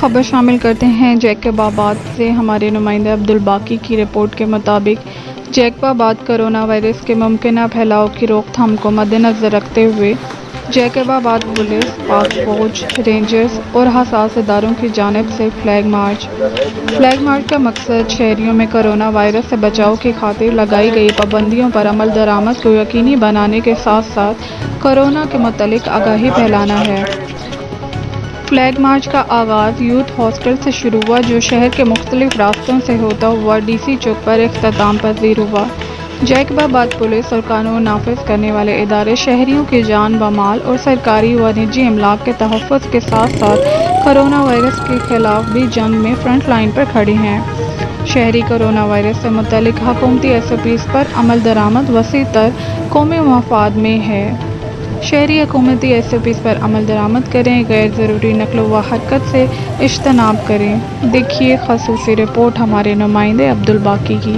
खबर शामिल करते हैं जैकबाबाद से। हमारे नुमाइंदे अब्दुल बाकी की रिपोर्ट के मुताबिक जैकबाबाद कोरोना वायरस के मुमकिन फैलाव की रोकथाम को मद्देनजर रखते हुए जैकबाबाद पुलिस, पाक फौज, रेंजर्स और हसास इदारों की जानिब से फ्लैग मार्च का मकसद शहरियों में कोरोना वायरस से बचाव की खातिर लगाई गई पाबंदियों पर अमल दरामद को यकीनी बनाने के साथ साथ कोरोना के मुतालिक आगाही फैलाना है। फ्लैग मार्च का आगाज़ यूथ हॉस्टल से शुरू हुआ, जो शहर के मुख्तलिफ रास्तों से होता हुआ DC चौक पर इख्तिताम पज़ीर हुआ। जैकबाबाद पुलिस और कानून नाफिज करने वाले इदारे शहरियों की जान व माल और सरकारी व निजी इमलाक के तहफ़्फ़ुज़ के साथ साथ कोरोना वायरस के खिलाफ भी जंग में फ्रंट लाइन पर खड़े हैं। शहरी कोरोना वायरस से मुतल्लिक़ हुकूमती SOPs पर अमल दरामद वसी तर कौमी मफाद में है। शहरी हुकूमती SOPs पर अमल दरामद करें, गैर ज़रूरी नक़्ल व हरकत से इज्तनाब करें। देखिए ख़ुसूसी रिपोर्ट हमारे नुमाइंदे अब्दुल बाकी की।